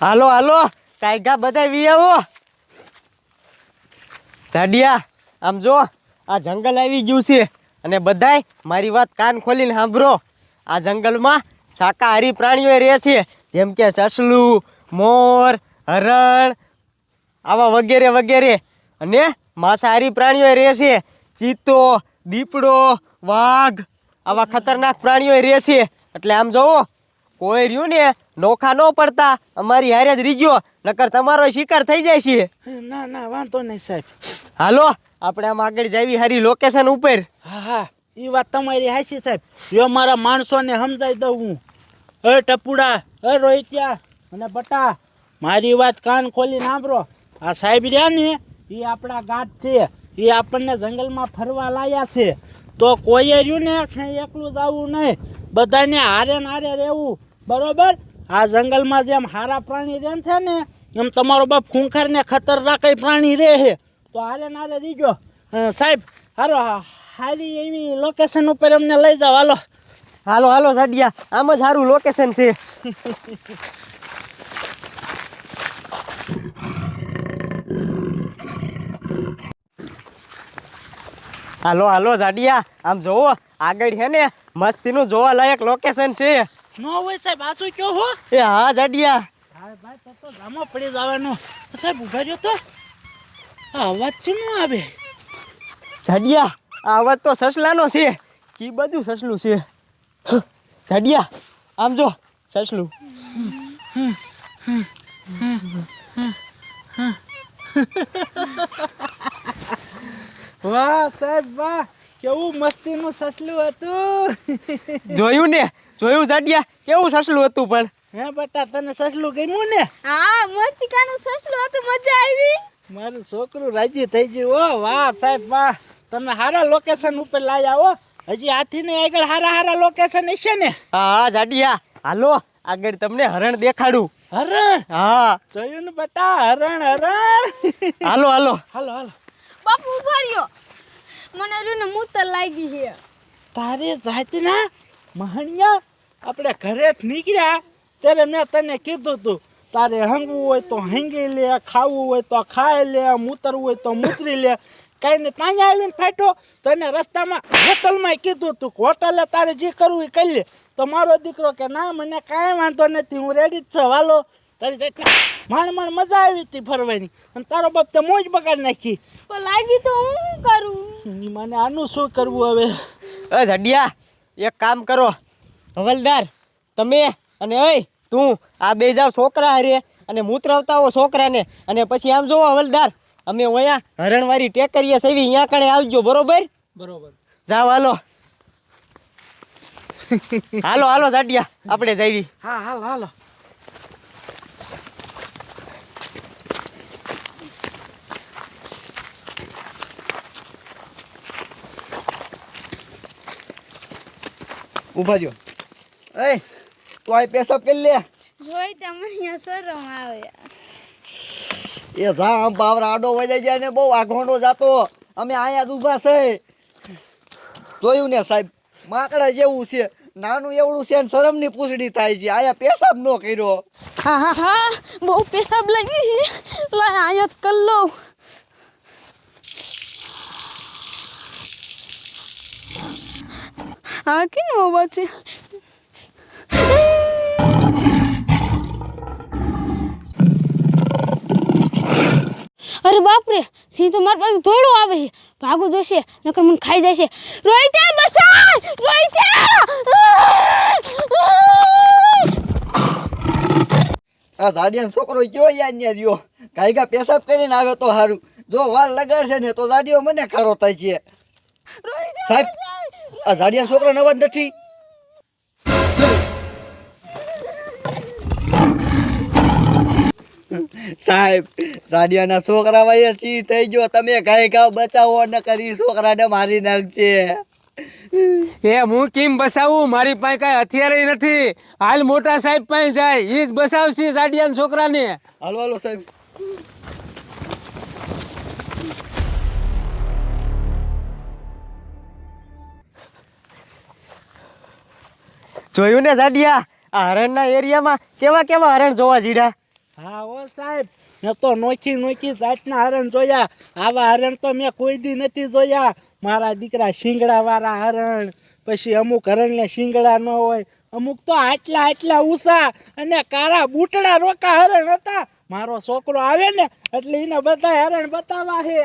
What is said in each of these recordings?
હાલો હાલો કાયગા બધા વી આવો. જાડિયા આમ જો આ જંગલ આવી ગયું છે અને બધાય મારી વાત કાન ખોલીને સાંભળો. આ જંગલમાં શાકાહારી પ્રાણીઓ રહે છે, જેમ કે સસલું, મોર, હરણ, આવા વગેરે વગેરે. અને માંસાહારી પ્રાણીઓ રહે છે, ચીતો, દીપડો, વાઘ, આવા ખતરનાક પ્રાણીઓ રહે છે. એટલે આમ જોવો કોઈ રહ્યું ને નોખા ન પડતા, અમારી હારે જ રીજો, નકર તમારો શિકાર થઈ જાય છે. ના ના વાંધો નહીં સાહેબ. હાલો આપણે આમ આગળ જાવી હારી લોકેશન ઉપર. હા હા એ વાત તમારી હાચી સાહેબ. જો મારા માણસોને સમજાઈ દઉં હું. ટપુડા, રોહિત્યા અને બટા, મારી વાત કાન ખોલી સાંભળો. આ સાહેબ રહ્યા ને એ આપણા ગાઢ છે, એ આપણને જંગલમાં ફરવા લાયા છે. તો કોઈએ રહ્યું ને એકલું જવું નહીં, બધાને હારે ને હારે રહેવું, બરોબર? આ જંગલમાં જેમ હારા પ્રાણી રહે છે ને એમ તમારો બાપ ખૂંખાર ને ખતરનાક પ્રાણી રહે છે. તો હારે ને હારે રીજો સાહેબ. હારો હારી એવી લોકેશન ઉપર અમને લઈ જાઓ. હાલો હાલો હાલો જાડિયા, આમ જ સારું લોકેશન છે. હાલો હાલો જાડિયા, આમ જોવો આગળ છે ને મસ્તીનું જોવાલાયક લોકેશન છે. નો હોય સાહેબ, આ શું કહો હો? એ હા જાડિયા. હા ભાઈ તો જામો પડી જવાનો. સાહેબ ઉભા રહ્યો તો આ અવાજ શું આવે? જાડિયા આ અવાજ તો સસલાનો છે. કી બાજુ સસલું છે? જાડિયા આમ જો સસલું. વાહ સાહેબ વાહ, કેવું મસ્તીનું સસલું હતું. જોયું ને, જોયું જાડિયા કેવું સસલું હતું. પણ હે બેટા તને સસલું ગમ્યું ને? હા મસ્તિકાનું સસલું હતું, મજા આવી. મારું છોકરું રાજી થઈ ગયું. ઓ વાહ સાહેબ વાહ, તમે સારા લોકેશન ઉપર લાયા હો. હજી આથી ને આગળ હારા હારા લોકેશન હશે ને? હા જાડિયા હાલો આગળ તમને હરણ દેખાડું. હરણ? હા જોયું ને બેટા, હરણ હરણ. હાલો હાલો હાલો હાલો. બાપુ ઉભા રહ્યો, મને રૂને મૂતર લાગી છે. તારે જાતના મહણિયા, આપણે ઘરે નીકળ્યા ત્યારે મેં તને કીધું તું તારે હંગવું હોય તો હંગી લે, ખાવું હોય તો ખાઈ લે, મૂતરવું હોય તો મૂતરી લે. કઈ ને ત્યાં આવીને ફાટ્યો તને રસ્તામાં હોટલમાં કીધું તું હોટલે તારે જે કરવું એ કરી લે. તો મારો દીકરો કે ના મને કાંઈ વાંધો નથી, હું રેડી જ છું, હાલો. તારી જાતના માંડ માંડ મજા આવી હતી ફરવાની, અને તારો બાપ તો મોજ બગાડ નાખી. પણ લાગી તો હું શું કરું? મને આનું શું કરવું હવે? એ જાડિયા એક કામ કરો, હવલદાર તમે અને ઓય તું આ બે જાવ છોકરા હારે અને મૂતરાવતા હો છોકરાને. અને પછી આમ જોવો હવલદાર, અમે અહીંયા હરણવાળી ટેકરીએ સેવી અહીંયા કણે આવજો, બરોબર? બરોબર. જાવ હાલો. હાલો હાલો જાડિયા આપણે જઈવી. હા હાલો હાલો. ઉભા રહ્યો. એ તું આ પેશાબ કરી લે. જોઈ તમને અહીંયા શરમ આવે. એ જા આમ બાવરા આડો વજાઈ જાય ને બહુ આઘોંડો જાતો. અમે અહીંયા જ ઊભા છે. જોયું ને સાહેબ, માકડા જેવું છે, નાનું એવડું છે ને શરમની પૂછડી થાય છે. આયા પેશાબ નો કર્યો. હા હા હા બહુ પેશાબ લાગી છે. લાય અહીંયા જ કરી લઉં. હા કેનો અવાજ છે? અરે બાપરે, સિંહ તો મારી પાસે ધોળો આવે છે. ભાગવું જોશે નકર મને ખાઈ જાય છે. રોહિતા બસાય, રોહિતા! આ જાડિયાનો છોકરો કયો યાદ ને રહ્યો, ગાયગા પેશાબ કરીને આવે તો સારું. જો વાર લગાડશે ને તો જાડિયો મને ખારો થાય છે. સાહેબ આ જાડિયાનો છોકરો નવો જ નથી. સાહેબ જાડિયાના છોકરા વાય સી થઈ ગયો. તમે ગાય ગાવ બચાવો ન કરી છોકરાને મારી નાખશે. એ હું કેમ બસાવું? મારી પાસે કઈ હથિયાર નથી. હાલ મોટા સાહેબ પાસે જાય, ઈ જ બસાવશે સાડિયાના છોકરાને. હાલો હાલો સાહેબ. જોયું ને જાડિયા આ હરણના એરિયામાં કેવા કેવા હરણ જોવા જીડ્યા. હા ઓ સાહેબ મેં તો નોખી જાતના હરણ જોયા. આવા હરણ તો મેં કોઈ દી નથી જોયા. મારા દીકરા શિંગડા વાળા હરણ, પછી અમુક હરણને શિંગડા ન હોય, અમુક તો આટલા ઊંચા અને કારા બૂટડા રોકા હરણ હતા. મારો છોકરો આવે ને એટલે એને બધા હરણ બતાવા હે.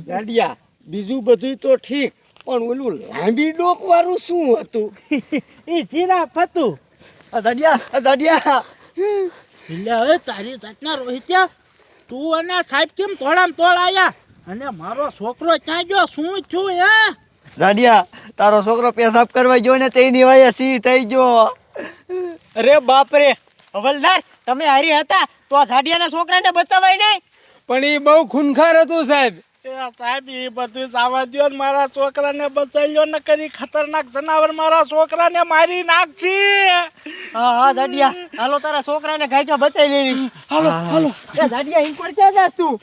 ગાંડિયા બીજું બધું તો ઠીક, પણ ઓલું લાંબી ડોક વાળું શું હતું? એ જીરાફ હતું. દાડિયા એટલે હવે તારી જાતના રોહિત્યા તું અને સાહેબ કેમ તોડામ તોડ આયા અને મારો છોકરો ક્યાં ગયો? શું છું હે? દાડિયા તારો છોકરો પેશાબ કરવા ગયો ને તેની વાય સી થઈ ગયો. અરે બાપ રે હવલદાર, તમે હારી હતા તો આ જાડિયાના છોકરાને બચાવાય નહીં. પણ એ બહુ ખૂનખાર હતું સાહેબ. એ સાહેબ એ બધું જવા દ્યો ને મારા છોકરાને બચાવ્યો ન કરી ખતરનાક જનાવર મારા છોકરાને મારી નાખશે. હા જાડિયા, હાલો તારા છોકરાને ગાયકા બચાવી લેવી. હાલો એ જાડિયા ઇન્કોર ક્યાં જાસ તું?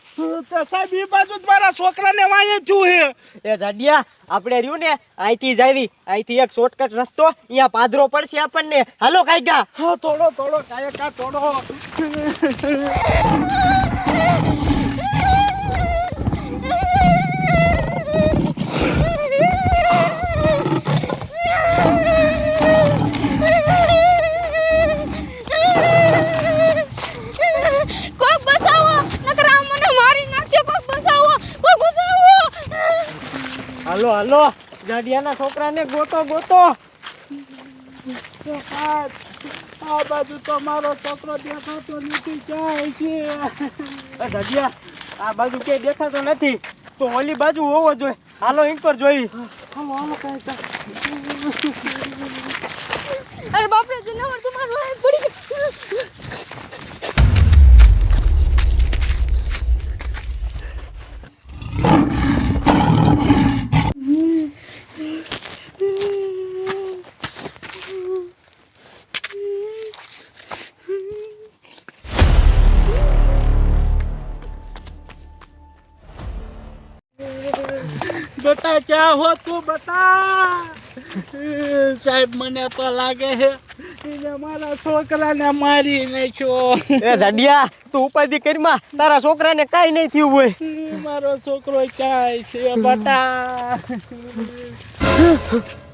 તો સાહેબ એ બાજુ જ મારા છોકરાને વાંહે છું હે. એ જાડિયા આપણે રહ્યું ને અહીંથી જાવી, અહીંથી એક શોર્ટકટ રસ્તો, અહીંયા પાદરો પડશે આપણને. હાલો ગાયકા. હા થોડો કાયકા થોડો. કોક બસાવો, નકર આ મને મારી નાખશે. કોક બસાવો. હાલો જાડિયાના છોકરાને ગોતો. આ બાજુ તો મારો છોકરો દેખાતો નથી. ક્યાં છે? જાડિયા આ બાજુ ક્યાંય દેખાતો નથી તો ઓલી બાજુ હોવો જોઈએ. હાલો ઇન્કોર જોઈ. હાલો કાયકા. અરે બાપરે, જનાવર તો મારું વાહે પડી ગયું. बेटा क्या हो तू बता? साहेब મને તો લાગે છે એને મારા છોકરાને મારી નાખ્યો. એ જાડિયા તું ઉપાધિ કરીમાં, તારા છોકરાને કાંઈ નહીં થયું હોય. મારો છોકરો ક્યાંય છે બટા?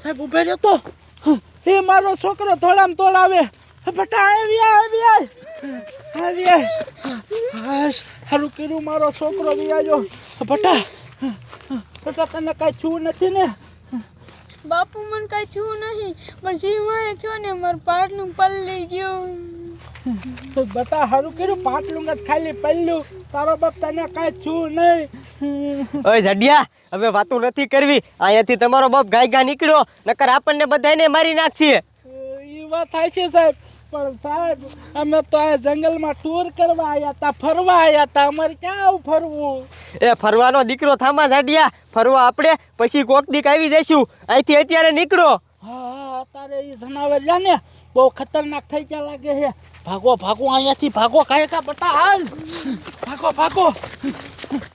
સાહેબ ઉભે રહ્યો તો એ મારો છોકરો થોડામ તોડાવે. બટા આવી હારું કર્યું મારો છોકરો વિયાજો. બટા તને કાંઈ છું નથી ને? બાપુ મને કઈ છું નહીં, પણ જીવાય છો ને મારું પાટલું પલ્લી ગયું. બટા હારું કર્યું, પાટલું જ ખાલી પલ્યું. તારો બાપ તને કાંઈ છું નહીં. ઓય જાડિયા હવે વાતો નથી કરવી. અહીંયાથી તમારો બાપ ગાયગા નીકળ્યો, નકર આપણને બધાને મારી નાખશે. એ વાત થાય છે સાહેબ, પણ સાહેબ અમે તો આ જંગલમાં ટૂર કરવા આવ્યા હતા, ફરવા આવ્યા હતા. અમારે ક્યાં આવું ફરવું? એ ફરવાનો દીકરો થામા જાડિયા, ફરવા આપણે પછી કોક દીક આવી જઈશું. અહીંથી અત્યારે નીકળો. હા અત્યારે એ જનાવર રહ્યા ને બહુ ખતરનાક થઈ ગયા લાગે છે. ભાગો અહીંયાથી ભાગો. કાંઈ બટા હાલ ભાગો.